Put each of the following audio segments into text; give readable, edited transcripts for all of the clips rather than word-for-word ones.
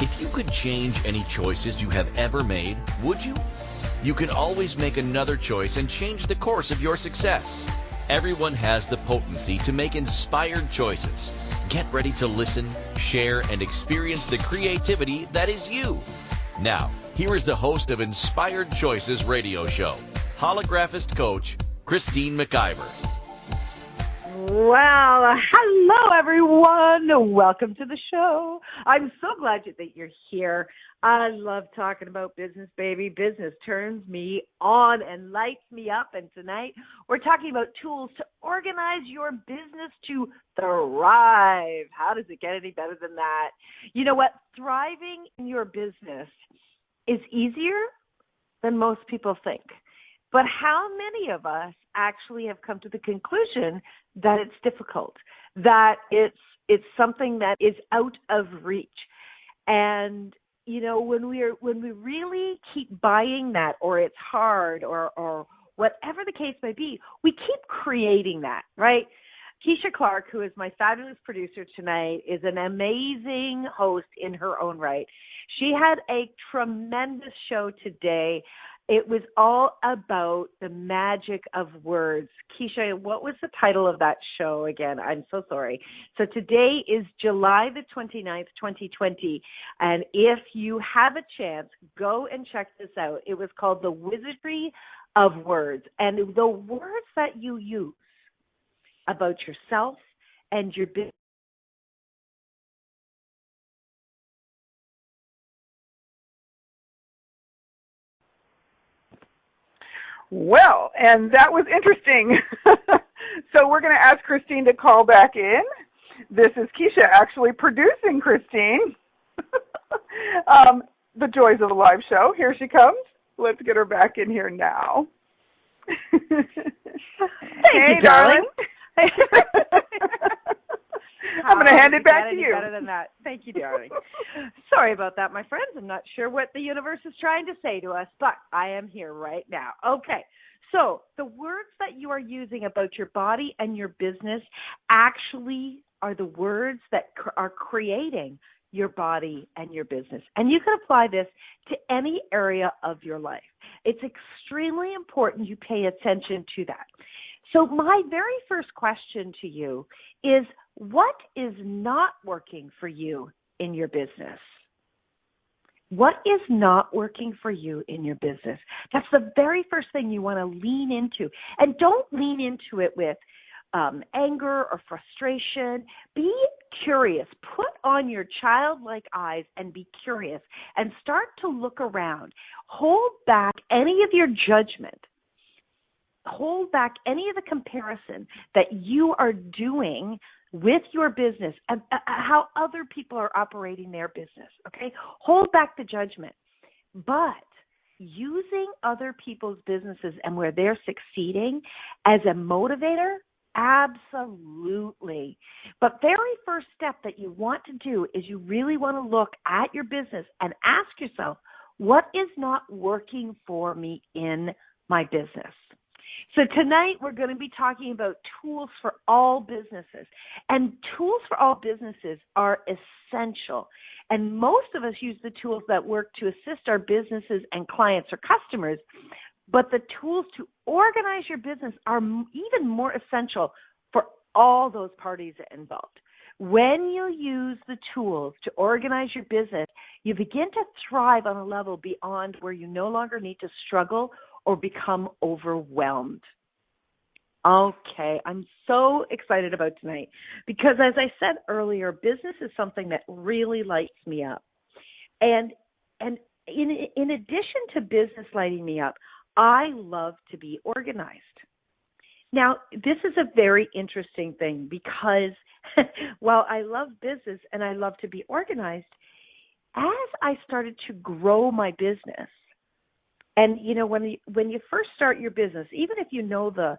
If you could change any choices you have ever made, would you? You can always make another choice and change the course of your success. Everyone has the potency to make inspired choices. Get ready to listen, share, and experience the creativity that is you. Now, here is the host of Inspired Choices radio show, Holographist coach, Christine McIver. Well, hello everyone. Welcome to the show. I'm so glad that you're here. I love talking about business, baby. Business turns me on and lights me up. And tonight we're talking about tools to organize your business to thrive. How does it get any better than that? You know what? Thriving in your business is easier than most people think. But how many of us actually have come to the conclusion that it's difficult, that it's something that is out of reach? And you know, when we really keep buying that, or it's hard, or whatever the case may be, we keep creating that, right? Keisha Clark, who is my fabulous producer tonight, is an amazing host in her own right. She had a tremendous show today. It was all about the magic of words. Keisha, what was the title of that show again? I'm so sorry. So today is July the 29th, 2020. And if you have a chance, go and check this out. It was called The Wizardry of Words. And the words that you use about yourself and your business. Well, and that was interesting. So we're going to ask Christine to call back in. This is Keisha actually producing Christine. The joys of a live show. Here she comes. Let's get her back in here now. Thank you, darling. I'm going to hand it back to you. Better than that. Thank you, darling. Sorry about that, my friends. I'm not sure what the universe is trying to say to us, but I am here right now. Okay. So the words that you are using about your body and your business actually are the words that are creating your body and your business. And you can apply this to any area of your life. It's extremely important you pay attention to that. So my very first question to you is, what is not working for you in your business? What is not working for you in your business? That's the very first thing you want to lean into. And don't lean into it with anger or frustration. Be curious. Put on your childlike eyes and be curious and start to look around. Hold back any of your judgment. Hold back any of the comparison that you are doing with your business and how other people are operating their business, okay? Hold back the judgment. But using other people's businesses and where they're succeeding as a motivator, absolutely. But very first step that you want to do is you really want to look at your business and ask yourself, what is not working for me in my business? So tonight we're going to be talking about tools for all businesses. And tools for all businesses are essential. And most of us use the tools that work to assist our businesses and clients or customers. But the tools to organize your business are even more essential for all those parties involved. When you use the tools to organize your business, you begin to thrive on a level beyond where you no longer need to struggle or become overwhelmed. Okay, I'm so excited about tonight because, as I said earlier, business is something that really lights me up. And in addition to business lighting me up, I love to be organized. Now, this is a very interesting thing because while I love business and I love to be organized, as I started to grow my business, and, you know, when you first start your business, even if you know the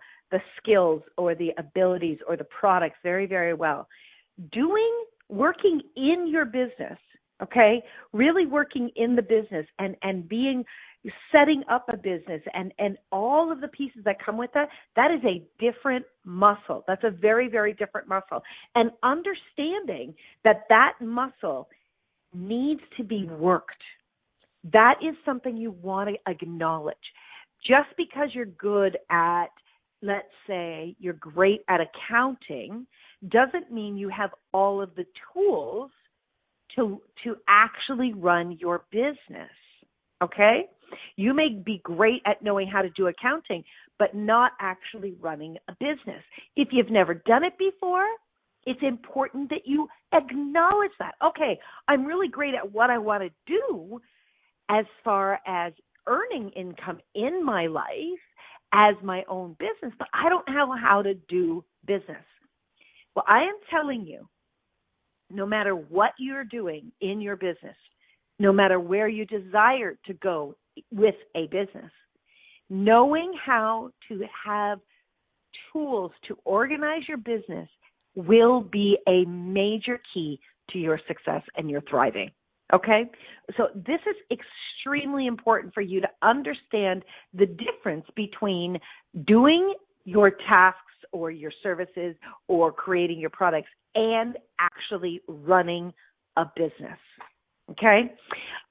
skills or the abilities or the products very, very well, working in your business, okay, really working in the business and setting up a business and all of the pieces that come with that is a different muscle. That's a very, very different muscle. And understanding that muscle needs to be worked. That is something you want to acknowledge. Just because you're good at, let's say, you're great at accounting, doesn't mean you have all of the tools to actually run your business, okay? You may be great at knowing how to do accounting, but not actually running a business. If you've never done it before, it's important that you acknowledge that. Okay, I'm really great at what I want to do as far as earning income in my life as my own business, but I don't know how to do business. Well, I am telling you, no matter what you're doing in your business, no matter where you desire to go with a business, knowing how to have tools to organize your business will be a major key to your success and your thriving. Okay? So this is extremely important for you to understand the difference between doing your tasks or your services or creating your products and actually running a business. Okay?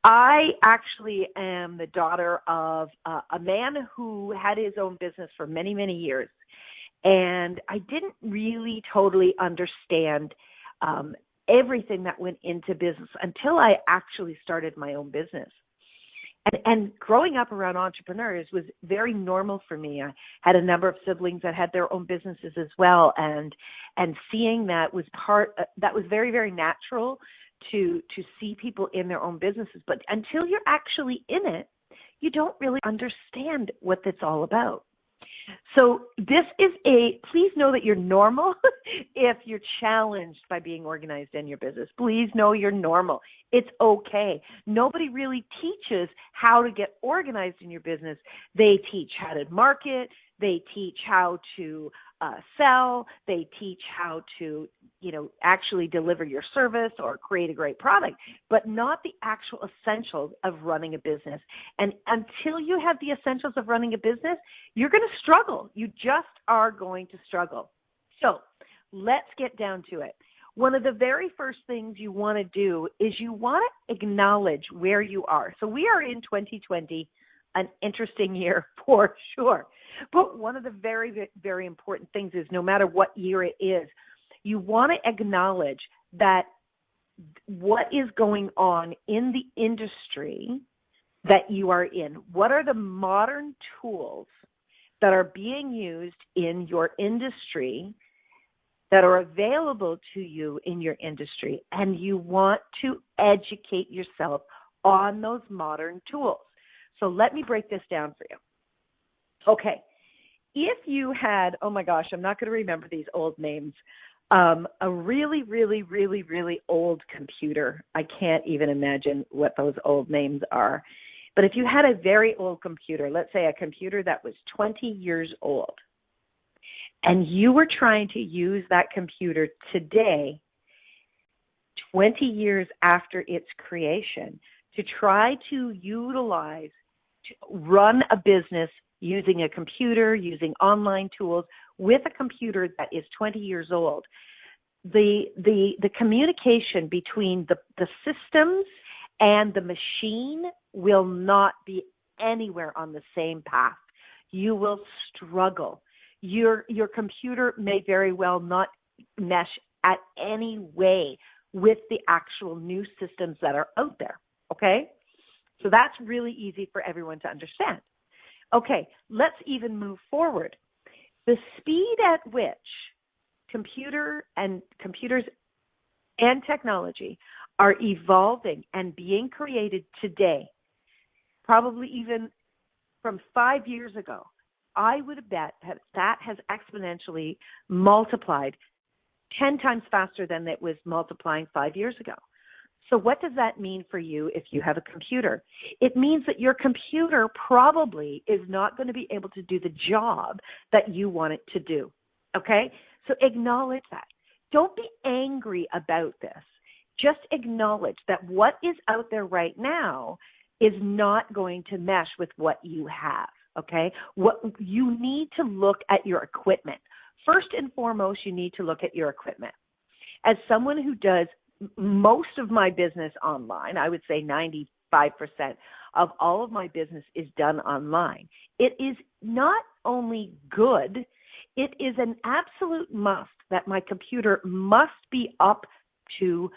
I actually am the daughter of a man who had his own business for many, many years. And I didn't really totally understand everything that went into business until I actually started my own business. And growing up around entrepreneurs was very normal for me. I had a number of siblings that had their own businesses as well, and seeing that was very, very natural to see people in their own businesses. But until you're actually in it, you don't really understand what it's all about. So please know that you're normal if you're challenged by being organized in your business. Please know you're normal. It's okay. Nobody really teaches how to get organized in your business. They teach how to market. They teach how to sell. They teach how to, actually deliver your service or create a great product, but not the actual essentials of running a business. And until you have the essentials of running a business, you're going to struggle. You just are going to struggle. So let's get down to it. One of the very first things you want to do is you want to acknowledge where you are. So we are in 2020, an interesting year for sure. But one of the very, very important things is no matter what year it is, you want to acknowledge that what is going on in the industry that you are in. What are the modern tools that are being used in your industry that are available to you in your industry? And you want to educate yourself on those modern tools. So let me break this down for you. Okay. If you had, oh my gosh, I'm not going to remember these old names, a really, really, really, really old computer. I can't even imagine what those old names are. But if you had a very old computer, let's say a computer that was 20 years old, and you were trying to use that computer today, 20 years after its creation, to try to utilize, to run a business using a computer, using online tools, with a computer that is 20 years old, the communication between the systems and the machine will not be anywhere on the same path. You will struggle. Your computer may very well not mesh at any way with the actual new systems that are out there, okay? So that's really easy for everyone to understand. Okay, let's even move forward. The speed at which computers and technology are evolving and being created today, probably even from 5 years ago, I would bet that has exponentially multiplied 10 times faster than it was multiplying 5 years ago. So what does that mean for you if you have a computer? It means that your computer probably is not going to be able to do the job that you want it to do, okay? So acknowledge that. Don't be angry about this. Just acknowledge that what is out there right now is not going to mesh with what you have, okay? What you need to look at your equipment. First and foremost, you need to look at your equipment. As someone who does most of my business online. I would say 95% of all of my business is done online. It is not only good, it is an absolute must that my computer must be up to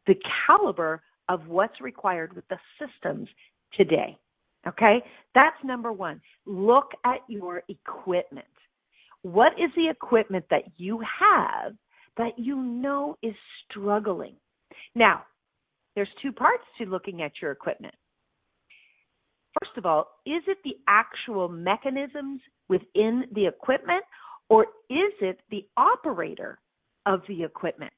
the caliber of what's required with the systems today. Okay? That's number one. Look at your equipment. What is the equipment that you have that you know is struggling? Now, there's two parts to looking at your equipment. First of all, is it the actual mechanisms within the equipment, or is it the operator of the equipment?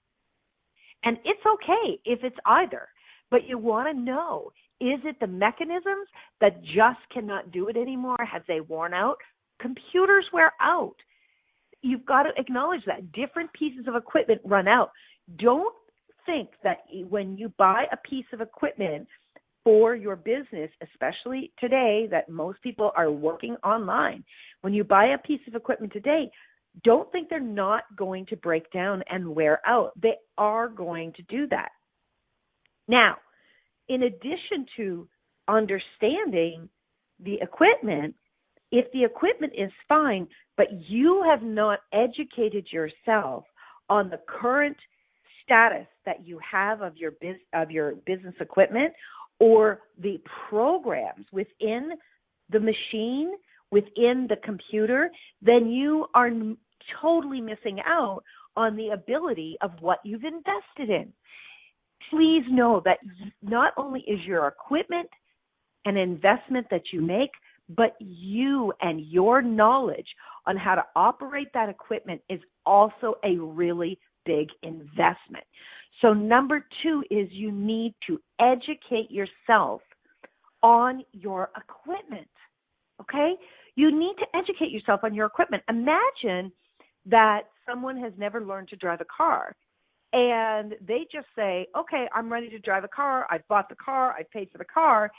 And it's okay if it's either, but you want to know, is it the mechanisms that just cannot do it anymore? Have they worn out? Computers wear out. You've got to acknowledge that. Different pieces of equipment run out. Don't think that when you buy a piece of equipment for your business, especially today that most people are working online, when you buy a piece of equipment today, don't think they're not going to break down and wear out. They are going to do that. Now, in addition to understanding the equipment, if the equipment is fine, but you have not educated yourself on the current status that you have of your business equipment or the programs within the machine, within the computer, then you are totally missing out on the ability of what you've invested in. Please know that not only is your equipment an investment that you make, but you and your knowledge on how to operate that equipment is also a really big investment. So number two is you need to educate yourself on your equipment, okay? You need to educate yourself on your equipment. Imagine that someone has never learned to drive a car, and they just say, okay, I'm ready to drive a car. I've bought the car. I've paid for the car,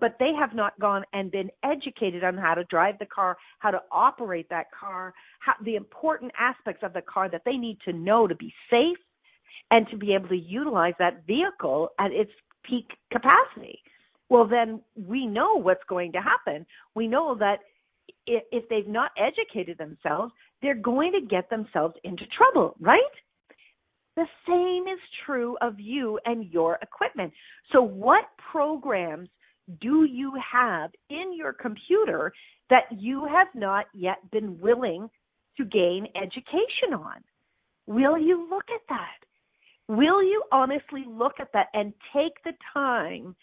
but they have not gone and been educated on how to drive the car, how to operate that car, the important aspects of the car that they need to know to be safe and to be able to utilize that vehicle at its peak capacity. Well, then we know what's going to happen. We know that if they've not educated themselves, they're going to get themselves into trouble, right? The same is true of you and your equipment. So what programs do you have in your computer that you have not yet been willing to gain education on? Will you look at that? Will you honestly look at that and take the time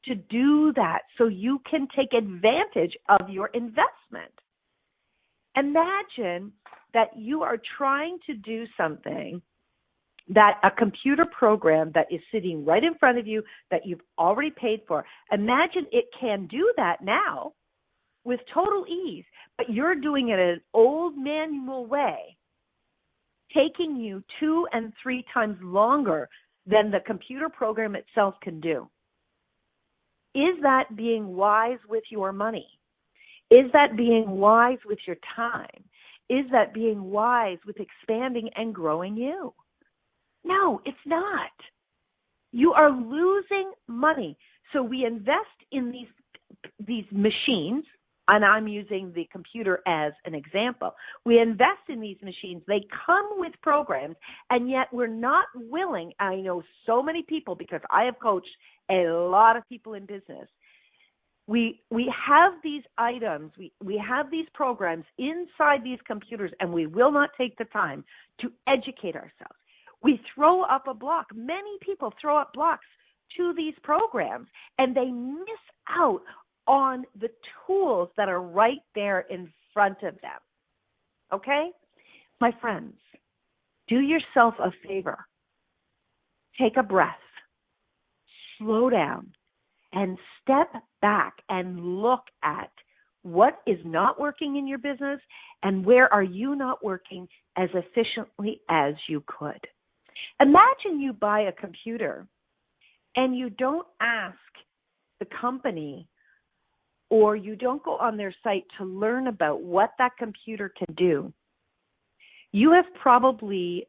to do that so you can take advantage of your investment? Imagine that you are trying to do something that a computer program that is sitting right in front of you that you've already paid for. Imagine it can do that now with total ease, but you're doing it in an old manual way, taking you 2 and 3 times longer than the computer program itself can do. Is that being wise with your money? Is that being wise with your time? Is that being wise with expanding and growing you? No, it's not. You are losing money. So we invest in these machines, and I'm using the computer as an example. We invest in these machines. They come with programs, and yet we're not willing. I know so many people because I have coached a lot of people in business. We have these items, we have these programs inside these computers, and we will not take the time to educate ourselves. We throw up a block. Many people throw up blocks to these programs, and they miss out on the tools that are right there in front of them. Okay? My friends, do yourself a favor. Take a breath. Slow down and step back and look at what is not working in your business and where are you not working as efficiently as you could. Imagine you buy a computer and you don't ask the company or you don't go on their site to learn about what that computer can do. You're probably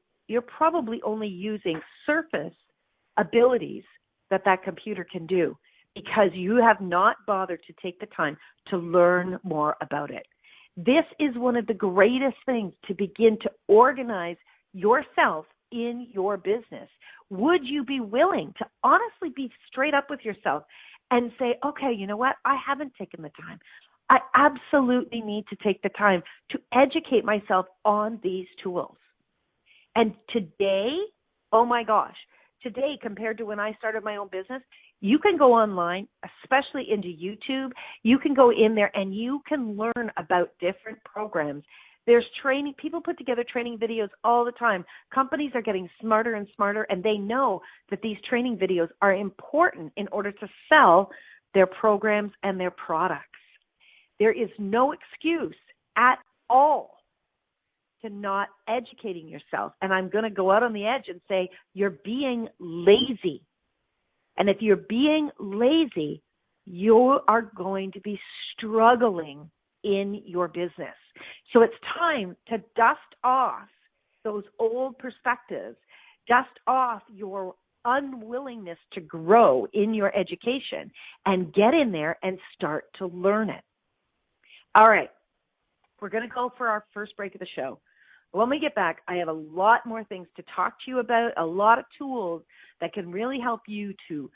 only using surface abilities that computer can do because you have not bothered to take the time to learn more about it. This is one of the greatest things to begin to organize yourself in your business. Would you be willing to honestly be straight up with yourself and say, okay, you know what? I haven't taken the time. I absolutely need to take the time to educate myself on these tools. And today, oh my gosh, today compared to when I started my own business, you can go online, especially into YouTube. You can go in there and you can learn about different programs. There's training. People put together training videos all the time. Companies are getting smarter and smarter, and they know that these training videos are important in order to sell their programs and their products. There is no excuse at all to not educating yourself. And I'm going to go out on the edge and say you're being lazy. And if you're being lazy, you are going to be struggling in your business. So it's time to dust off those old perspectives, dust off your unwillingness to grow in your education, and get in there and start to learn it. All right, we're going to go for our first break of the show. When we get back, I have a lot more things to talk to you about, a lot of tools that can really help you to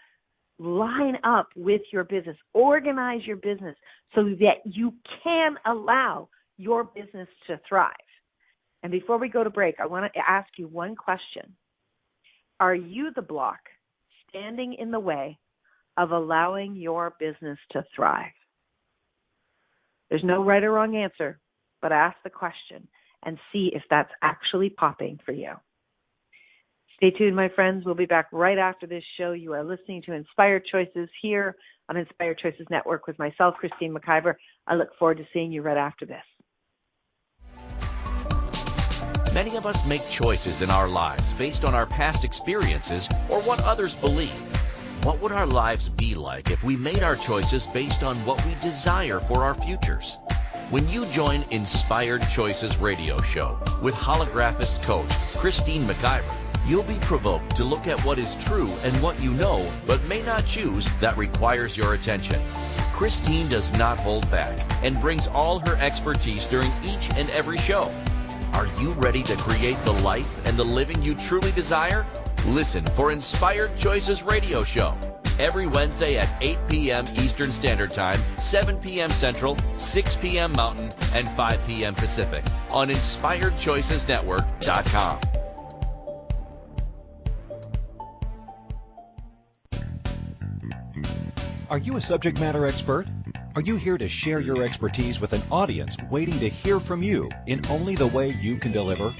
line up with your business, organize your business so that you can allow your business to thrive. And before we go to break, I want to ask you one question. Are you the block standing in the way of allowing your business to thrive? There's no right or wrong answer, but ask the question and see if that's actually popping for you. Stay tuned, my friends. We'll be back right after this show. You are listening to Inspired Choices here on Inspired Choices Network with myself, Christine McIver. I look forward to seeing you right after this. Many of us make choices in our lives based on our past experiences or what others believe. What would our lives be like if we made our choices based on what we desire for our futures? When you join Inspired Choices Radio Show with holographist coach Christine McIver, you'll be provoked to look at what is true and what you know but may not choose that requires your attention. Christine does not hold back and brings all her expertise during each and every show. Are you ready to create the life and the living you truly desire? Listen for Inspired Choices Radio Show every Wednesday at 8 p.m. Eastern Standard Time, 7 p.m. Central, 6 p.m. Mountain, and 5 p.m. Pacific on InspiredChoicesNetwork.com. Are you a subject matter expert? Are you here to share your expertise with an audience waiting to hear from you in only the way you can deliver?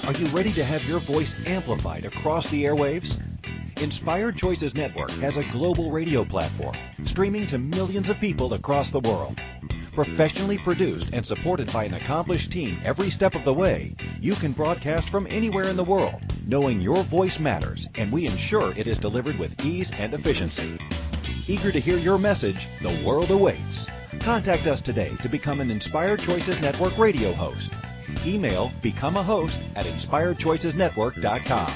Are you ready to have your voice amplified across the airwaves? Inspired Choices Network has a global radio platform streaming to millions of people across the world. Professionally produced and supported by an accomplished team every step of the way, you can broadcast from anywhere in the world, knowing your voice matters, and we ensure it is delivered with ease and efficiency. Eager to hear your message, the world awaits. Contact us today to become an Inspired Choices Network radio host. Email becomeahost@inspiredchoicesnetwork.com.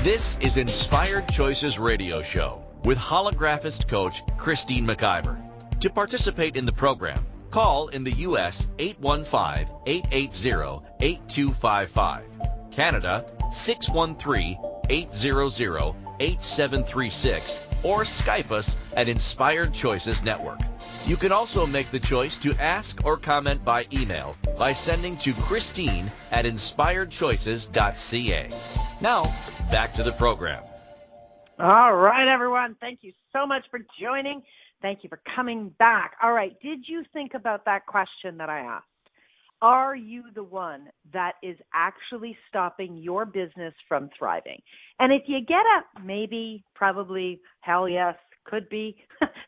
This is Inspired Choices Radio Show with holographist coach Christine McIver. To participate in the program, call in the U.S. 815-880-8255. Canada 613-800-8736 or Skype us at Inspired Choices Network. You can also make the choice to ask or comment by email by sending to Christine@inspiredchoices.ca. Now, back to the program. All right, everyone. Thank you so much for joining. Thank you for coming back. All right. Did you think about that question that I asked? Are you the one that is actually stopping your business from thriving? And if you get a maybe, probably, hell yes, could be,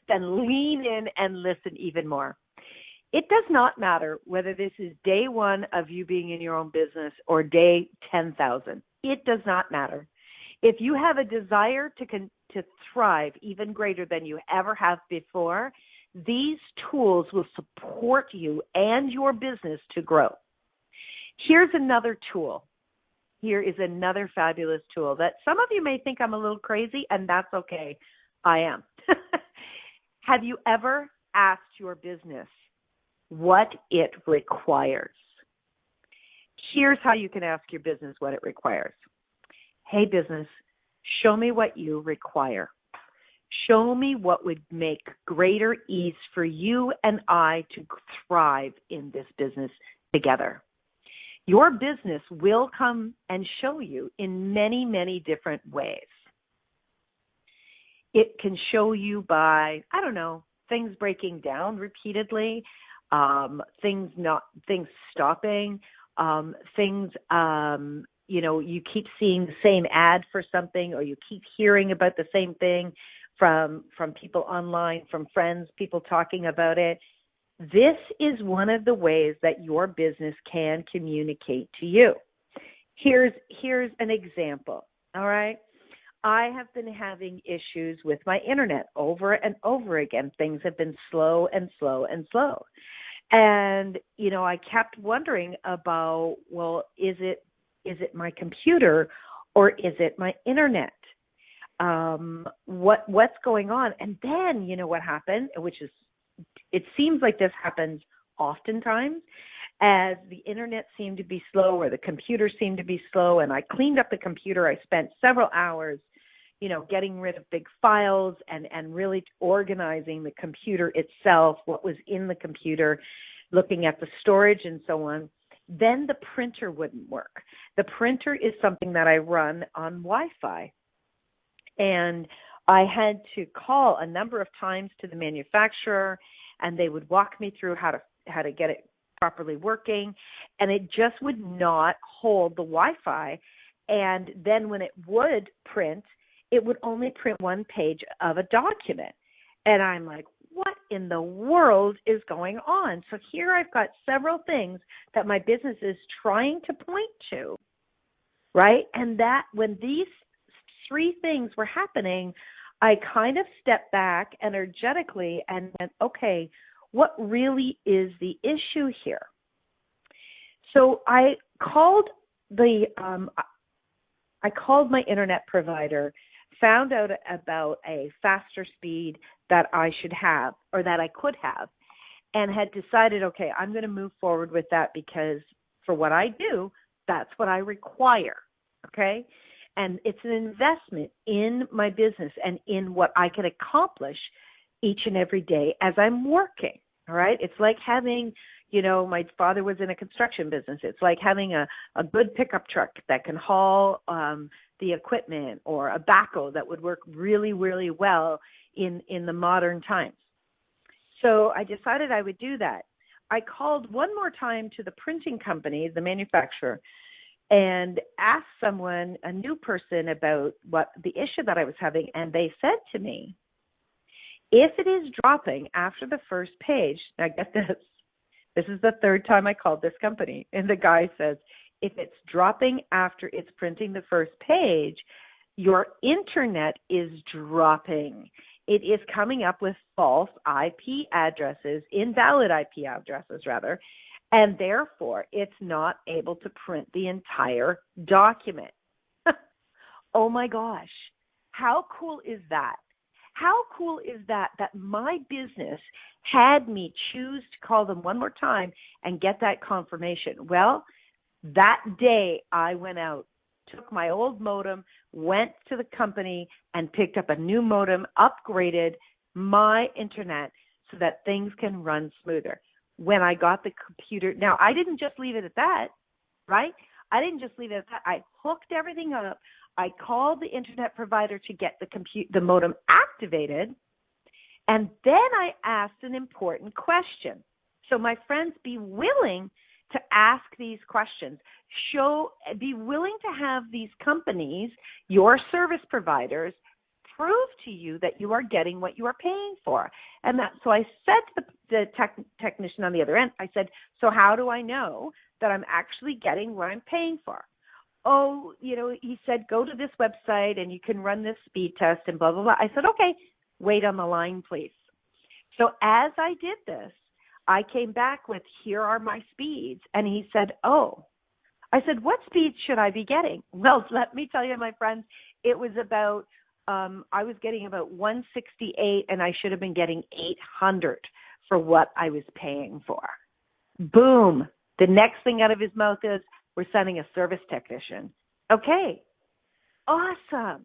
then lean in and listen even more. It does not matter whether this is day one of you being in your own business or day 10,000. It does not matter. If you have a desire to thrive even greater than you ever have before, these tools will support you and your business to grow. Here's another tool here is another fabulous tool that some of you may think I'm a little crazy, and that's okay. I am. Have you ever asked your business what it requires? Here's how you can ask your business what it requires. Hey, business, show me what you require. Show me what would make greater ease for you and I to thrive in this business together. Your business will come and show you in many, many different ways. It can show you by, things breaking down repeatedly, things stopping, you keep seeing the same ad for something, or you keep hearing about the same thing from people online, from friends, people talking about it. This is one of the ways that your business can communicate to you. Here's an example, all right? I have been having issues with my internet over and over again. Things have been slow and slow and slow. And, I kept wondering about, well, is it my computer or is it my internet? What's going on? And then, what happened, it seems like this happens oftentimes, as the internet seemed to be slow or the computer seemed to be slow, and I cleaned up the computer. I spent several hours, getting rid of big files and really organizing the computer itself, what was in the computer, looking at the storage and so on. Then the printer wouldn't work. The printer is something that I run on Wi-Fi. And I had to call a number of times to the manufacturer, and they would walk me through how to get it properly working, and it just would not hold the Wi-Fi. And then when it would print, it would only print one page of a document. And I'm like, what in the world is going on? So here I've got several things that my business is trying to point to, right? And that when these three things were happening, I kind of stepped back energetically and went, okay, what really is the issue here? So I called my internet provider, found out about a faster speed that I should have, or that I could have, and had decided, okay, I'm going to move forward with that because for what I do, that's what I require, okay? And it's an investment in my business and in what I can accomplish each and every day as I'm working, all right? It's like having, my father was in a construction business. It's like having a good pickup truck that can haul the equipment, or a backhoe that would work really, really well in the modern times. So I decided I would do that. I called one more time to the printing company, the manufacturer, and asked someone, a new person, about what the issue that I was having. And they said to me, if it is dropping after the first page, now get this is the third time I called this company, and the guy says, if it's dropping after it's printing the first page, your internet is dropping. It is coming up with false IP addresses, invalid IP addresses rather, and therefore it's not able to print the entire document. Oh my gosh, how cool is that? How cool is that my business had me choose to call them one more time and get that confirmation? Well, that day I went out, took my old modem, went to the company and picked up a new modem, upgraded my internet so that things can run smoother. When I got the computer, now I didn't just leave it at that, right? I didn't just leave it at that. I hooked everything up. I called the internet provider to get the modem activated, and then I asked an important question. So my friends, be willing to ask these questions. Be willing to have these companies, your service providers, prove to you that you are getting what you are paying for. And so I said to the technician on the other end, I said, so how do I know that I'm actually getting what I'm paying for? Oh, he said, go to this website and you can run this speed test and blah, blah, blah. I said, okay, wait on the line, please. So as I did this, I came back with, here are my speeds. And he said, oh, I said, what speed should I be getting? Well, let me tell you, my friends, it was about, I was getting about 168, and I should have been getting 800 for what I was paying for. Boom. The next thing out of his mouth is, we're sending a service technician. Okay. Awesome.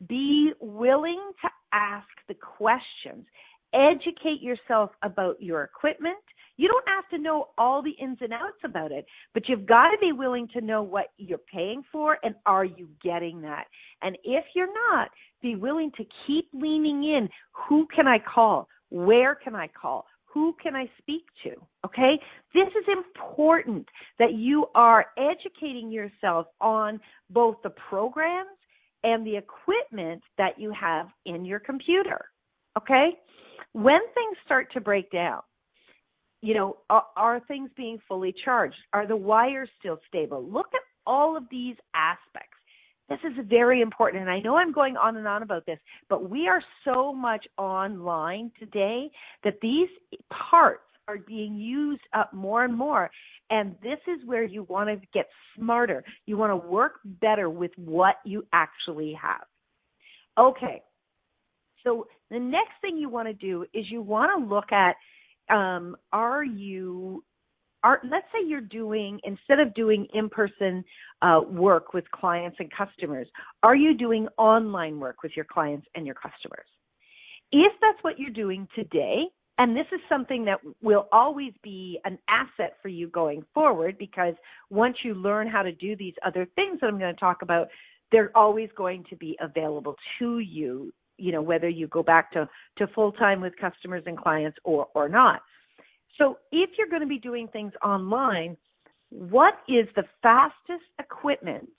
Be willing to ask the questions. Educate yourself about your equipment. You don't have to know all the ins and outs about it, but you've got to be willing to know what you're paying for and are you getting that. And if you're not, be willing to keep leaning in. Who can I call? Where can I call? Who can I speak to? Okay? This is important that you are educating yourself on both the programs and the equipment that you have in your computer. Okay? When things start to break down, you know, are things being fully charged? Are the wires still stable? Look at all of these aspects. This is very important, and I know I'm going on and on about this, but we are so much online today that these parts are being used up more and more, and this is where you want to get smarter. You want to work better with what you actually have. Okay, so the next thing you want to do is you want to look at, let's say you're doing, instead of doing in-person work with clients and customers, are you doing online work with your clients and your customers? If that's what you're doing today, and this is something that will always be an asset for you going forward, because once you learn how to do these other things that I'm going to talk about, they're always going to be available to you, you know, whether you go back to full-time with customers and clients or not. So if you're going to be doing things online, what is the fastest equipment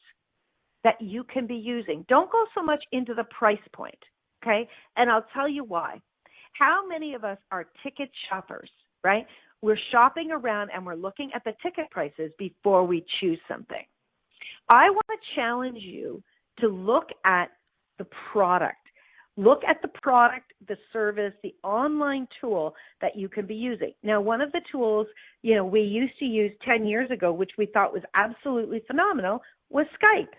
that you can be using? Don't go so much into the price point, okay? And I'll tell you why. How many of us are ticket shoppers, right? We're shopping around and we're looking at the ticket prices before we choose something. I want to challenge you to look at the product. Look at the product, the service, the online tool that you can be using. Now, one of the tools, you know, we used to use 10 years ago, which we thought was absolutely phenomenal, was Skype,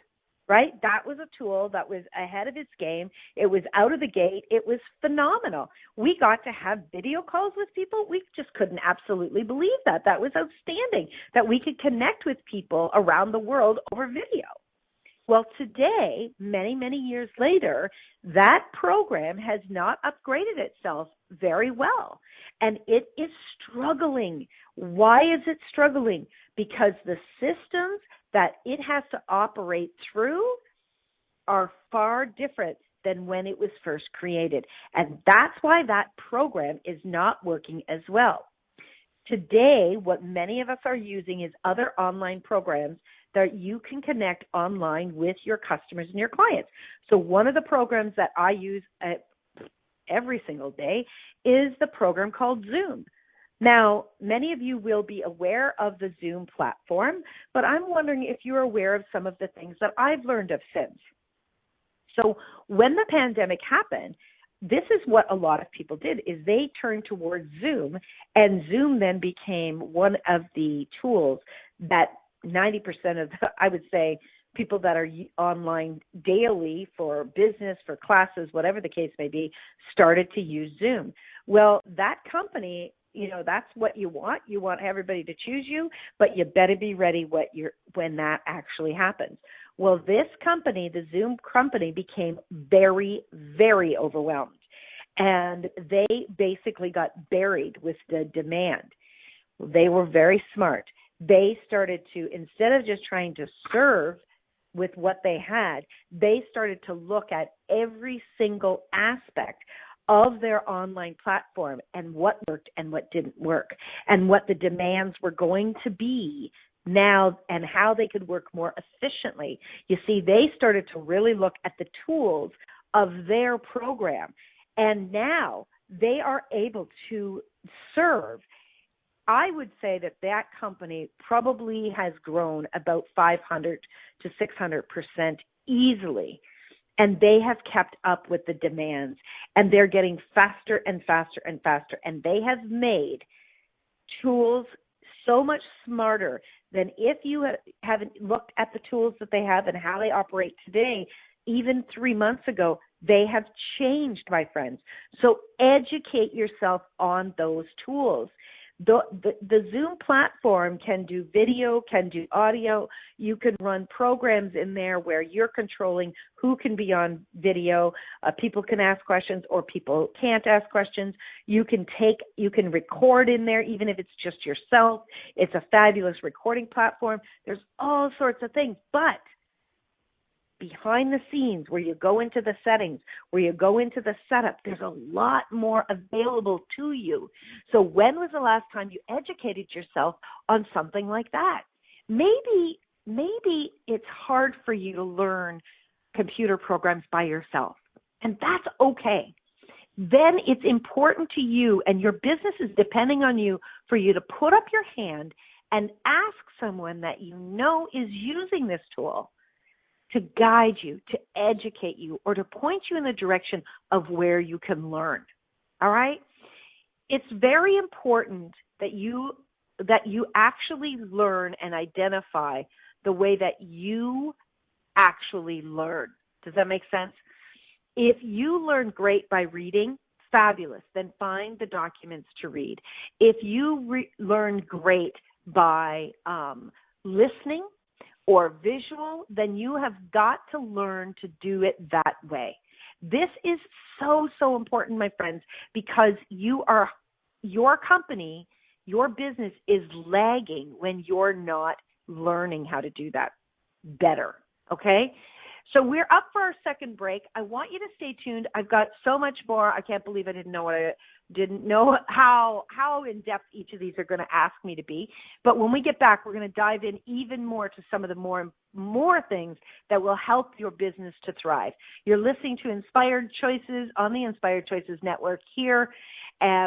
right? That was a tool that was ahead of its game. It was out of the gate. It was phenomenal. We got to have video calls with people. We just couldn't absolutely believe that. That was outstanding, that we could connect with people around the world over video. Well, today, many, many years later, that program has not upgraded itself very well, and it is struggling. Why is it struggling? Because the systems that it has to operate through are far different than when it was first created, and that's why that program is not working as well. Today, what many of us are using is other online programs that you can connect online with your customers and your clients. So one of the programs that I use every single day is the program called Zoom. Now, many of you will be aware of the Zoom platform, but I'm wondering if you're aware of some of the things that I've learned of since. So when the pandemic happened, this is what a lot of people did, is they turned towards Zoom, and Zoom then became one of the tools that 90% of, I would say, people that are online daily for business, for classes, whatever the case may be, started to use Zoom. Well, that company, you know, that's what you want. You want everybody to choose you, but you better be ready when that actually happens. Well, this company, the Zoom company, became very, very overwhelmed, and they basically got buried with the demand. They were very smart. They started to, instead of just trying to serve with what they had, they started to look at every single aspect of their online platform and what worked and what didn't work, and what the demands were going to be now and how they could work more efficiently. You see, they started to really look at the tools of their program, and now they are able to serve. I would say that company probably has grown about 500 to 600% easily, and they have kept up with the demands, and they're getting faster and faster and faster, and they have made tools so much smarter than if you haven't looked at the tools that they have and how they operate today. Even 3 months ago, they have changed, my friends. So educate yourself on those tools. The Zoom platform can do video, can do audio. You can run programs in there where you're controlling who can be on video. People can ask questions or people can't ask questions. You can record in there even if it's just yourself. It's a fabulous recording platform. There's all sorts of things, but behind the scenes, where you go into the settings, where you go into the setup, there's a lot more available to you. So when was the last time you educated yourself on something like that? Maybe it's hard for you to learn computer programs by yourself, and that's okay. Then it's important to you, and your business is depending on you, for you to put up your hand and ask someone that you know is using this tool to guide you, to educate you, or to point you in the direction of where you can learn. All right? It's very important that you actually learn and identify the way that you actually learn. Does that make sense? If you learn great by reading, fabulous. Then find the documents to read. If you learn great by listening or visual, then you have got to learn to do it that way. This is so, so important, my friends, because your company, your business is lagging when you're not learning how to do that better, okay? So we're up for our second break. I want you to stay tuned. I've got so much more. I can't believe I didn't know how in-depth each of these are going to ask me to be. But when we get back, we're going to dive in even more to some of the more things that will help your business to thrive. You're listening to Inspired Choices on the Inspired Choices Network here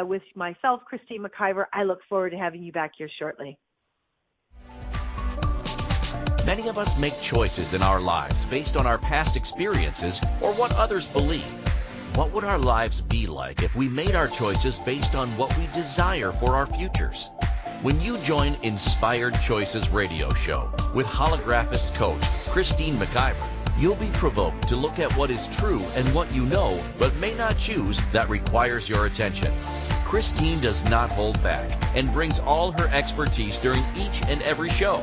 with myself, Christine McIver. I look forward to having you back here shortly. Many of us make choices in our lives based on our past experiences or what others believe. What would our lives be like if we made our choices based on what we desire for our futures? When you join Inspired Choices radio show with holographist coach Christine McIver, you'll be provoked to look at what is true and what you know but may not choose that requires your attention. Christine does not hold back and brings all her expertise during each and every show.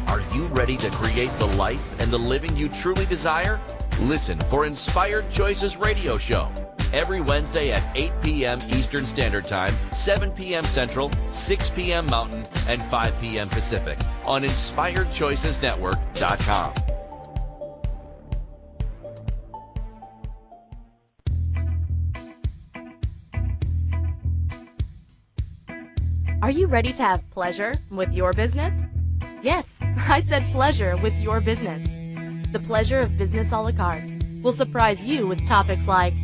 Are you ready to create the life and the living you truly desire? Listen for Inspired Choices radio show every Wednesday at 8 p.m. Eastern Standard Time, 7 p.m. Central, 6 p.m. Mountain, and 5 p.m. Pacific on InspiredChoicesNetwork.com. Are you ready to have pleasure with your business? Yes, I said pleasure with your business. The Pleasure of Business a la carte will surprise you with topics like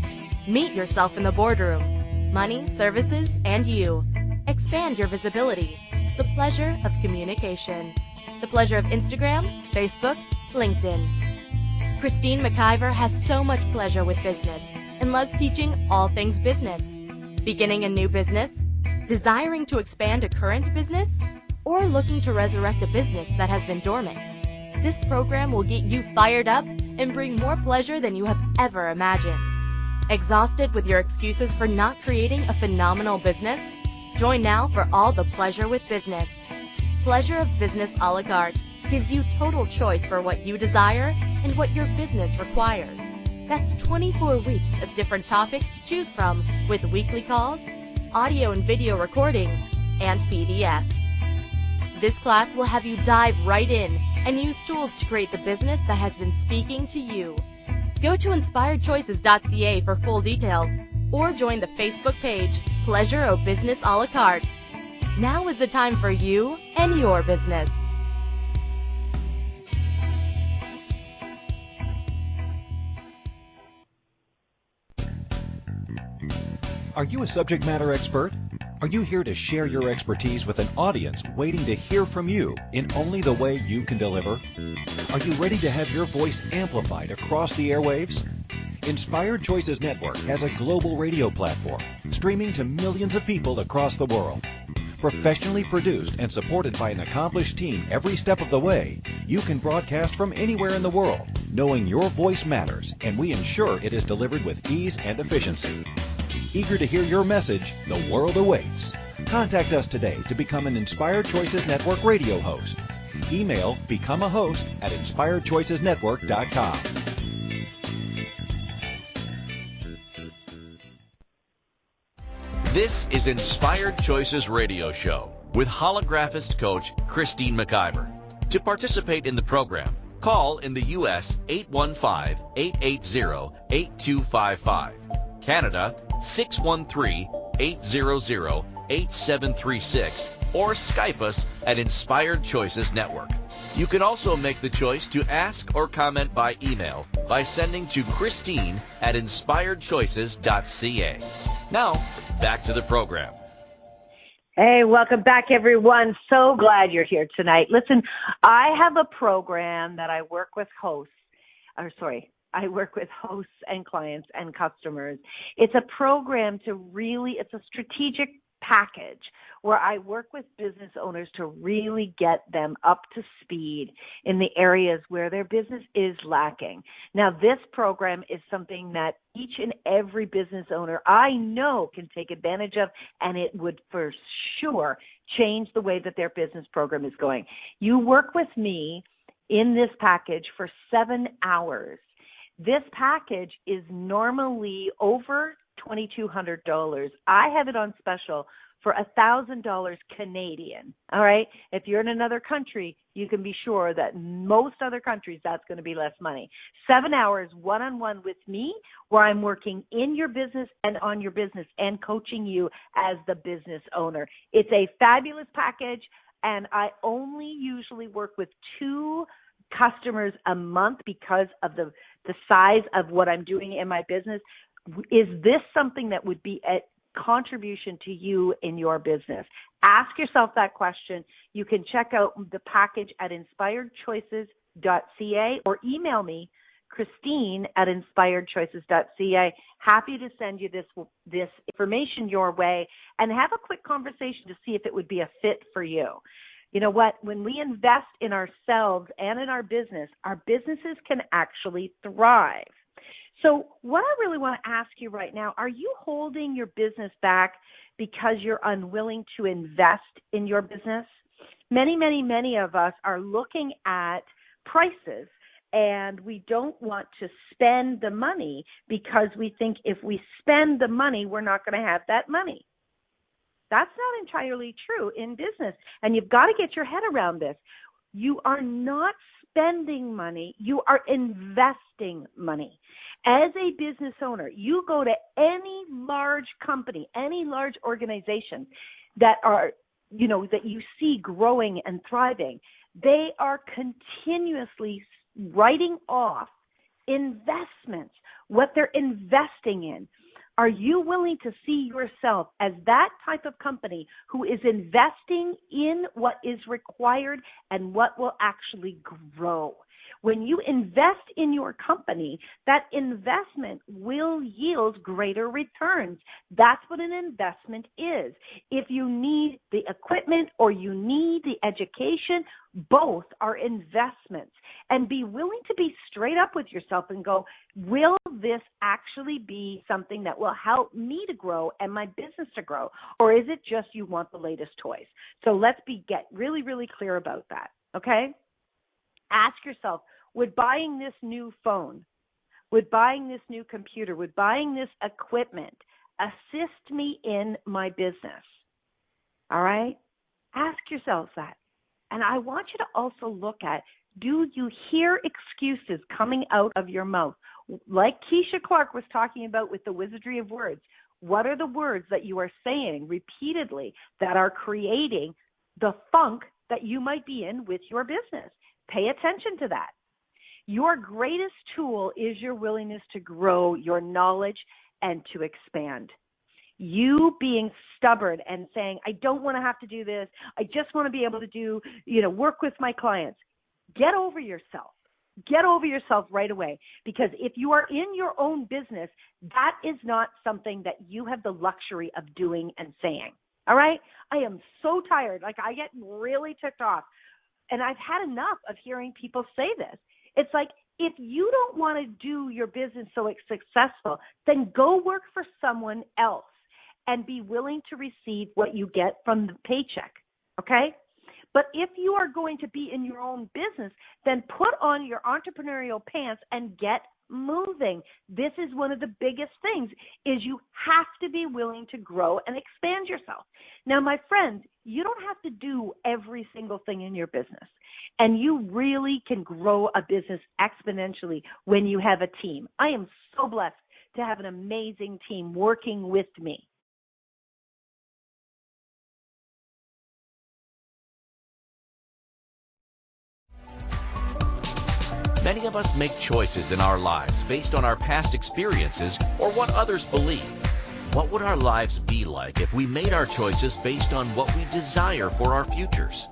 meet yourself in the boardroom, money, services, and you. Expand your visibility. The pleasure of communication. The pleasure of Instagram, Facebook, LinkedIn. Christine McIver has so much pleasure with business and loves teaching all things business. Beginning a new business? Desiring to expand a current business? Or looking to resurrect a business that has been dormant? This program will get you fired up and bring more pleasure than you have ever imagined. Exhausted with your excuses for not creating a phenomenal business? Join now for all the pleasure with business. Pleasure of Business a la carte gives you total choice for what you desire and what your business requires. That's 24 weeks of different topics to choose from with weekly calls, audio and video recordings, and PDFs. This class will have you dive right in and use tools to create the business that has been speaking to you. Go to inspiredchoices.ca for full details or join the Facebook page, Pleasure of Business a la carte. Now is the time for you and your business. Are you a subject matter expert? Are you here to share your expertise with an audience waiting to hear from you in only the way you can deliver? Are you ready to have your voice amplified across the airwaves? Inspired Choices Network has a global radio platform streaming to millions of people across the world. Professionally produced and supported by an accomplished team every step of the way, you can broadcast from anywhere in the world, knowing your voice matters, and we ensure it is delivered with ease and efficiency. Eager to hear your message, the world awaits. Contact us today to become an Inspired Choices Network radio host. Email becomeahost@inspiredchoicesnetwork.com. This is Inspired Choices Radio Show with holographist coach Christine McIver. To participate in the program, call in the U.S. 815-880-8255, Canada 613-800-8736, or Skype us at Inspired Choices Network. You can also make the choice to ask or comment by email by sending to Christine at inspiredchoices.ca. Now, back to the program. Hey, welcome back, everyone. So glad you're here tonight. Listen, I have a program that I work with hosts and clients and customers. It's a program it's a strategic package where I work with business owners to really get them up to speed in the areas where their business is lacking. Now, this program is something that each and every business owner I know can take advantage of, and it would for sure change the way that their business program is going. You work with me in this package for 7 hours. This package is normally over $2,200. I have it on special for $1,000 Canadian. All right. If you're in another country, you can be sure that most other countries, that's going to be less money. 7 hours one-on-one with me, where I'm working in your business and on your business and coaching you as the business owner. It's a fabulous package, and I only usually work with 2 customers a month because of the size of what I'm doing in my business. Is this something that would be a contribution to you in your business? Ask yourself that question. You can check out the package at inspiredchoices.ca or email me, Christine at inspiredchoices.ca. Happy to send you this information your way and have a quick conversation to see if it would be a fit for you. You know what? When we invest in ourselves and in our businesses can actually thrive. So what I really want to ask you right now, are you holding your business back because you're unwilling to invest in your business? Many, many, many of us are looking at prices, and we don't want to spend the money because we think if we spend the money, we're not going to have that money. That's not entirely true in business, and you've got to get your head around this. You are not spending money, you are investing money. As a business owner, you go to any large company, any large organization that are, that you see growing and thriving, they are continuously writing off investments, what they're investing in. Are you willing to see yourself as that type of company who is investing in what is required and what will actually grow? When you invest in your company, that investment will yield greater returns. That's what an investment is. If you need the equipment or you need the education, both are investments. And be willing to be straight up with yourself and go, will this actually be something that will help me to grow and my business to grow? Or is it just you want the latest toys? So let's get really, really clear about that, okay? Ask yourself, would buying this new phone, would buying this new computer, would buying this equipment assist me in my business? All right? Ask yourselves that. And I want you to also look at, do you hear excuses coming out of your mouth? Like Keisha Clark was talking about with the wizardry of words. What are the words that you are saying repeatedly that are creating the funk that you might be in with your business? Pay attention to that. Your greatest tool is your willingness to grow your knowledge and to expand. You being stubborn and saying, I don't want to have to do this. I just want to be able to do, work with my clients. Get over yourself. Get over yourself right away. Because if you are in your own business, that is not something that you have the luxury of doing and saying. All right? I am so tired. Like, I get really ticked off. And I've had enough of hearing people say this. It's like, if you don't want to do your business so it's successful, then go work for someone else and be willing to receive what you get from the paycheck, okay? But if you are going to be in your own business, then put on your entrepreneurial pants and get moving. This is one of the biggest things, is you have to be willing to grow and expand yourself. Now, my friends, you don't have to do every single thing in your business. And you really can grow a business exponentially when you have a team. I am so blessed to have an amazing team working with me. Many of us make choices in our lives based on our past experiences or what others believe. What would our lives be like if we made our choices based on what we desire for our futures?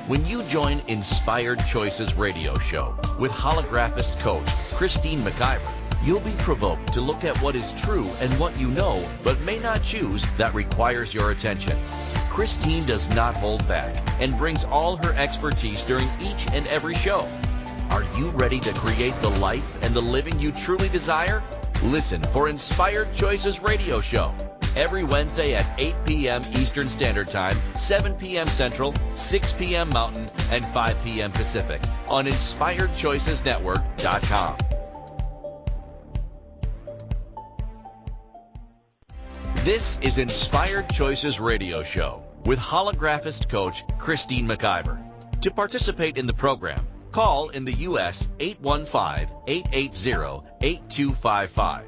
When you join Inspired Choices radio show with holographist coach Christine McIver, you'll be provoked to look at what is true and what you know but may not choose that requires your attention. Christine does not hold back and brings all her expertise during each and every show. Are you ready to create the life and the living you truly desire? Listen for Inspired Choices radio show every Wednesday at 8 p.m. Eastern Standard Time, 7 p.m. Central, 6 p.m. Mountain, and 5 p.m. Pacific on InspiredChoicesNetwork.com. This is Inspired Choices radio show with holographist coach Christine McIver. To participate in the program, call in the U.S. 815-880-8255,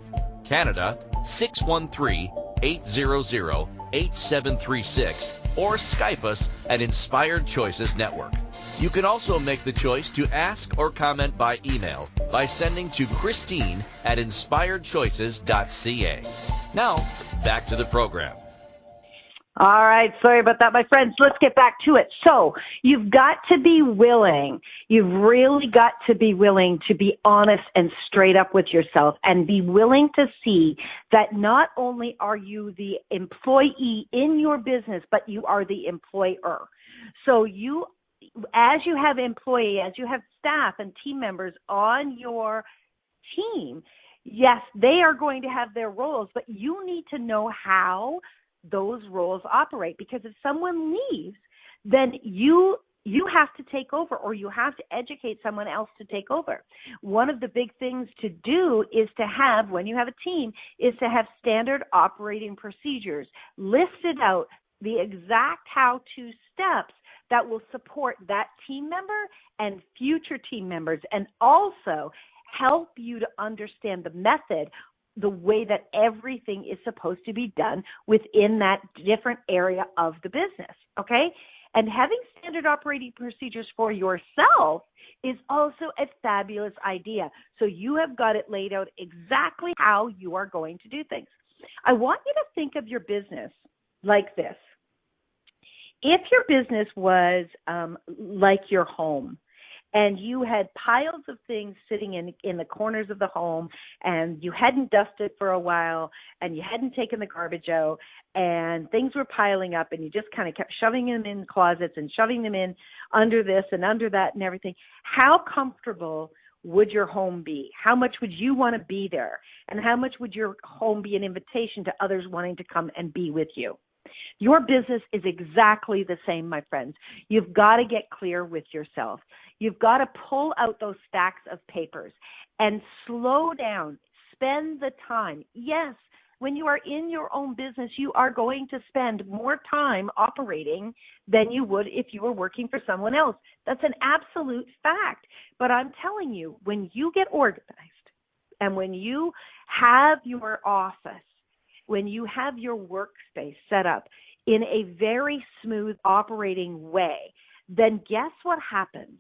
Canada 613-800-8736, or Skype us at Inspired Choices Network. You can also make the choice to ask or comment by email by sending to Christine at inspiredchoices.ca. Now, back to the program. All right. Sorry about that, my friends. Let's get back to it. So you've got to be willing. You've really got to be willing to be honest and straight up with yourself and be willing to see that not only are you the employee in your business, but you are the employer. So you, as you have employee, as you have staff and team members on your team, yes, they are going to have their roles, but you need to know how those roles operate, because if someone leaves, then you have to take over, or you have to educate someone else to take over. One of the big things to do is to have, when you have a team, is to have standard operating procedures listed out, the exact how-to steps that will support that team member and future team members, and also help you to understand the method, the way that everything is supposed to be done within that different area of the business, okay? And having standard operating procedures for yourself is also a fabulous idea. So you have got it laid out exactly how you are going to do things. I want you to think of your business like this. If your business was like your home, and you had piles of things sitting in the corners of the home, and you hadn't dusted for a while, and you hadn't taken the garbage out, and things were piling up, and you just kind of kept shoving them in closets and shoving them in under this and under that and everything, how comfortable would your home be? How much would you want to be there? And how much would your home be an invitation to others wanting to come and be with you? Your business is exactly the same, my friends. You've got to get clear with yourself. You've got to pull out those stacks of papers and slow down. Spend the time. Yes, when you are in your own business, you are going to spend more time operating than you would if you were working for someone else. That's an absolute fact. But I'm telling you, when you get organized and when you have your office, when you have your workspace set up in a very smooth operating way, then guess what happens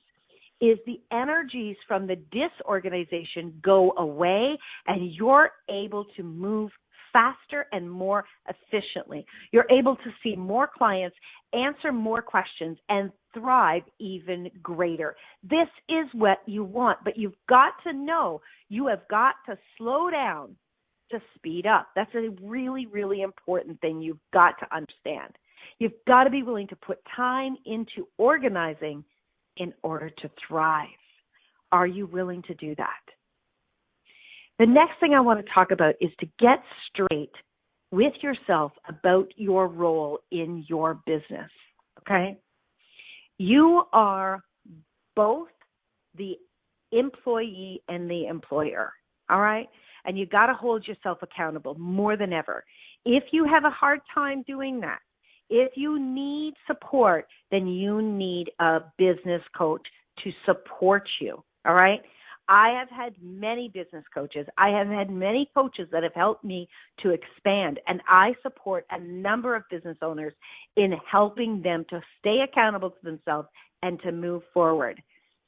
is the energies from the disorganization go away, and you're able to move faster and more efficiently. You're able to see more clients, answer more questions, and thrive even greater. This is what you want, but you've got to know you have got to slow down to speed up. That's a really, really important thing you've got to understand. You've got to be willing to put time into organizing in order to thrive. Are you willing to do that? The next thing I want to talk about is to get straight with yourself about your role in your business, okay? You are both the employee and the employer, all right? And you got to hold yourself accountable more than ever. If you have a hard time doing that, if you need support, then you need a business coach to support you, all right? I have had many business coaches. I have had many coaches that have helped me to expand, and I support a number of business owners in helping them to stay accountable to themselves and to move forward.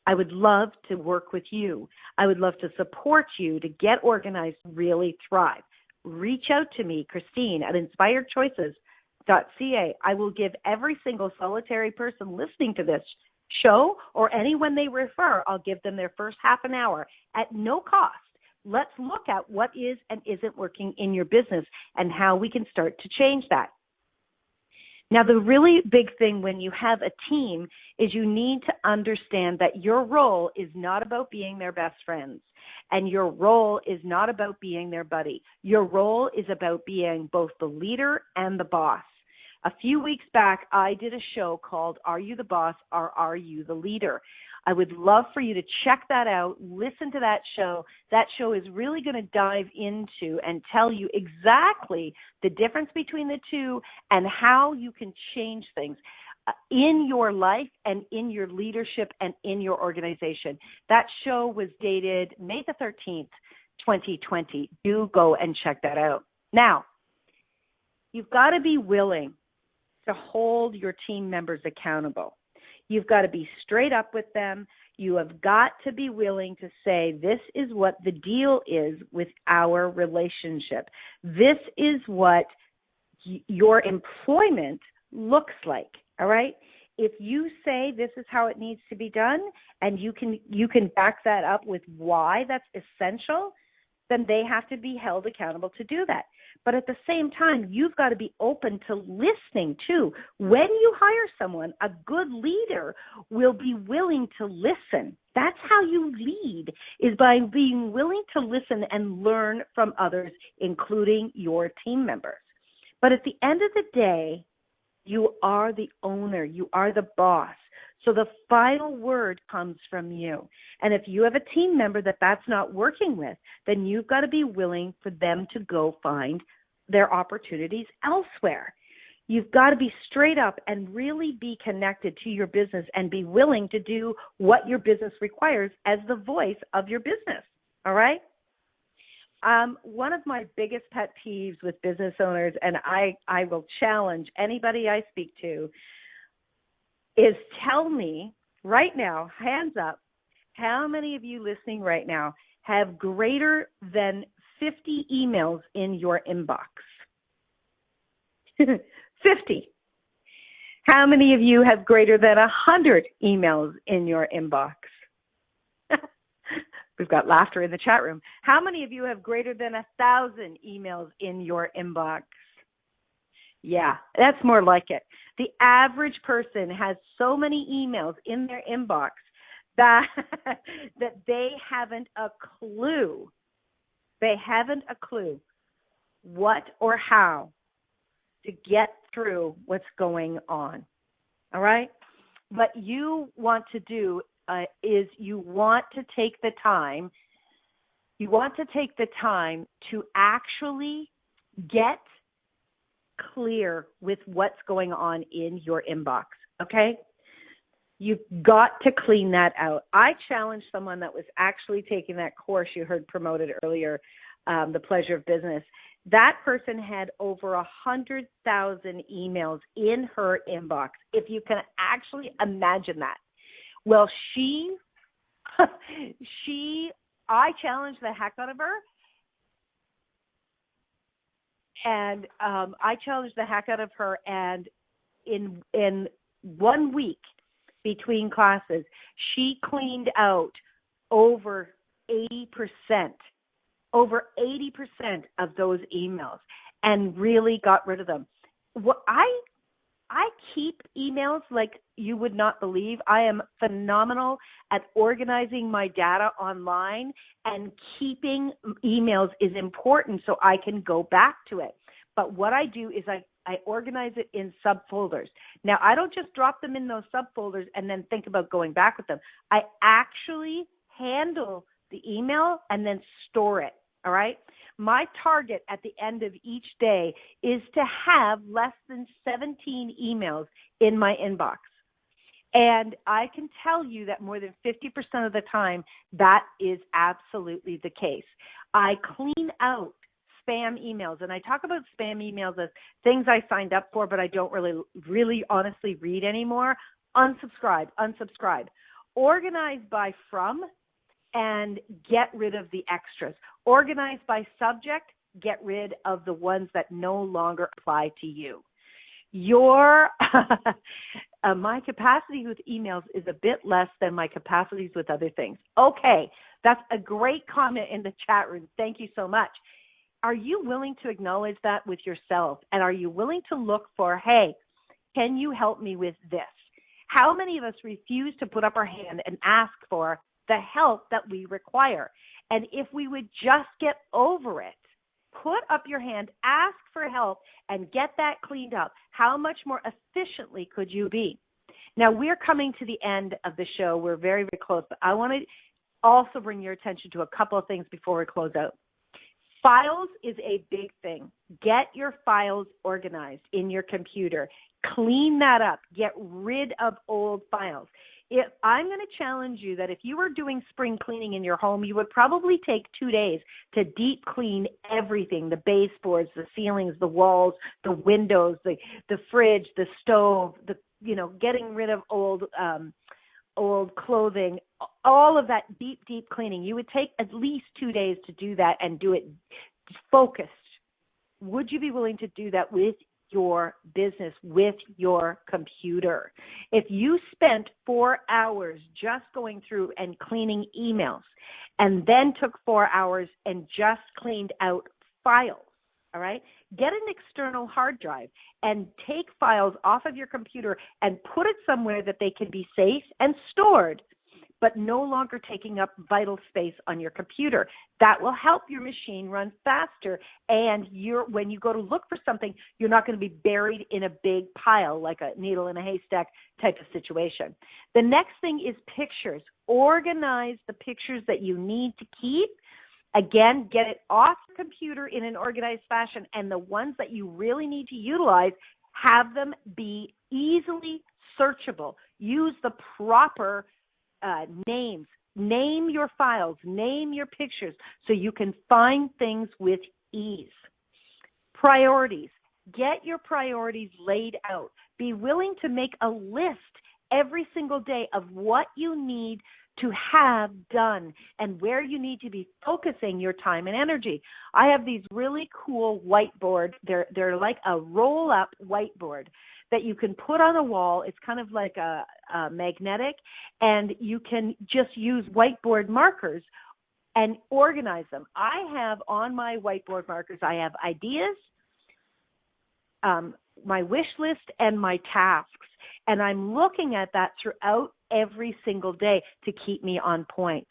I would love to work with you. I would love to support you to get organized, really thrive. Reach out to me, Christine, at inspiredchoices.ca. I will give every single solitary person listening to this show or anyone they refer, I'll give them their first half an hour at no cost. Let's look at what is and isn't working in your business and how we can start to change that. Now, the really big thing when you have a team is you need to understand that your role is not about being their best friends, and your role is not about being their buddy. Your role is about being both the leader and the boss. A few weeks back, I did a show called Are You the Boss or Are You the Leader? I would love for you to check that out, listen to that show. That show is really going to dive into and tell you exactly the difference between the two and how you can change things in your life and in your leadership and in your organization. That show was dated May the 13th, 2020. Do go and check that out. Now, you've got to be willing to hold your team members accountable. You've got to be straight up with them. You have got to be willing to say, this is what the deal is with our relationship. This is what your employment looks like, all right? If you say this is how it needs to be done and you can back that up with why that's essential, then they have to be held accountable to do that. But at the same time, you've got to be open to listening too. When you hire someone, a good leader will be willing to listen. That's how you lead, is by being willing to listen and learn from others, including your team members. But at the end of the day, you are the owner. You are the boss. So the final word comes from you. And if you have a team member that's not working with, then you've got to be willing for them to go find their opportunities elsewhere. You've got to be straight up and really be connected to your business and be willing to do what your business requires as the voice of your business. All right? One of my biggest pet peeves with business owners, and I will challenge anybody I speak to, is tell me right now, hands up, how many of you listening right now have greater than 50 emails in your inbox? 50. How many of you have greater than 100 emails in your inbox? We've got laughter in the chat room. How many of you have greater than 1,000 emails in your inbox? Yeah, that's more like it. The average person has so many emails in their inbox that they haven't a clue. They haven't a clue what or how to get through what's going on. All right? What you want to do is you want to take the time to actually get clear with what's going on in your inbox, okay? You've got to clean that out. I challenged someone that was actually taking that course you heard promoted earlier, The Pleasure of Business. That person had over 100,000 emails in her inbox, if you can actually imagine that. Well, I challenged the heck out of her. And in 1 week between classes, she cleaned out over 80% of those emails and really got rid of them. What I I keep emails like you would not believe. I am phenomenal at organizing my data online, and keeping emails is important so I can go back to it. But what I do is I organize it in subfolders. Now, I don't just drop them in those subfolders and then think about going back with them. I actually handle the email and then store it, all right? My target at the end of each day is to have less than 17 emails in my inbox. And I can tell you that more than 50% of the time, that is absolutely the case. I clean out spam emails, and I talk about spam emails as things I signed up for, but I don't really honestly read anymore. Unsubscribe. Organize by from, and get rid of the extras. Organize by subject, get rid of the ones that no longer apply to you. My capacity with emails is a bit less than my capacities with other things. Okay, that's a great comment in the chat room. Thank you so much. Are you willing to acknowledge that with yourself? And are you willing to look for, hey, can you help me with this? How many of us refuse to put up our hand and ask for the help that we require? And if we would just get over it, put up your hand, ask for help, and get that cleaned up, how much more efficiently could you be? Now, we're coming to the end of the show. We're very, very close. But I want to also bring your attention to a couple of things before we close out. Files is a big thing. Get your files organized in your computer. Clean that up. Get rid of old files. I'm going to challenge you that if you were doing spring cleaning in your home, you would probably take 2 days to deep clean everything, the baseboards, the ceilings, the walls, the windows, the fridge, the stove, getting rid of old clothing, all of that deep cleaning. You would take at least 2 days to do that and do it focused. Would you be willing to do that with your business, with your computer? If you spent 4 hours just going through and cleaning emails, and then took 4 hours and just cleaned out files, all right, get an external hard drive and take files off of your computer and put it somewhere that they can be safe and stored, but no longer taking up vital space on your computer. That will help your machine run faster, and when you go to look for something, you're not going to be buried in a big pile like a needle in a haystack type of situation. The next thing is pictures. Organize the pictures that you need to keep. Again, get it off the computer in an organized fashion, and the ones that you really need to utilize, have them be easily searchable. Use the proper names. Name your files, name your pictures so you can find things with ease. Priorities. Get your priorities laid out. Be willing to make a list every single day of what you need to have done and where you need to be focusing your time and energy. I have these really cool whiteboard. They're like a roll-up whiteboard that you can put on a wall. It's kind of like a magnetic, and you can just use whiteboard markers and organize them. I have on my whiteboard markers, I have ideas, my wish list, and my tasks. And I'm looking at that throughout every single day to keep me on point.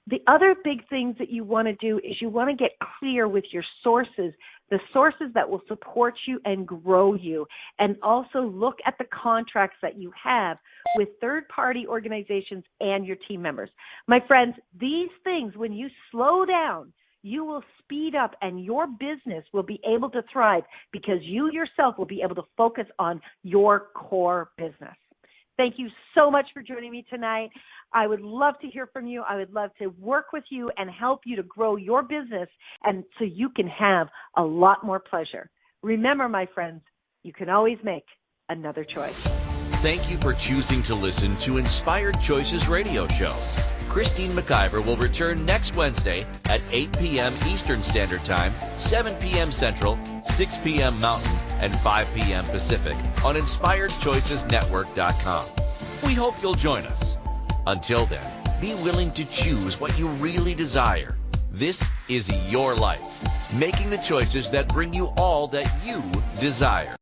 The other big things that you want to do is you want to get clear with your sources, the sources that will support you and grow you, and also look at the contracts that you have with third-party organizations and your team members. My friends, these things, when you slow down, you will speed up, and your business will be able to thrive because you yourself will be able to focus on your core business. Thank you so much for joining me tonight. I would love to hear from you. I would love to work with you and help you to grow your business, and so you can have a lot more pleasure. Remember, my friends, you can always make another choice. Thank you for choosing to listen to Inspired Choices Radio Show. Christine McIver will return next Wednesday at 8 p.m. Eastern Standard Time, 7 p.m. Central, 6 p.m. Mountain, and 5 p.m. Pacific on InspiredChoicesNetwork.com. We hope you'll join us. Until then, be willing to choose what you really desire. This is your life, making the choices that bring you all that you desire.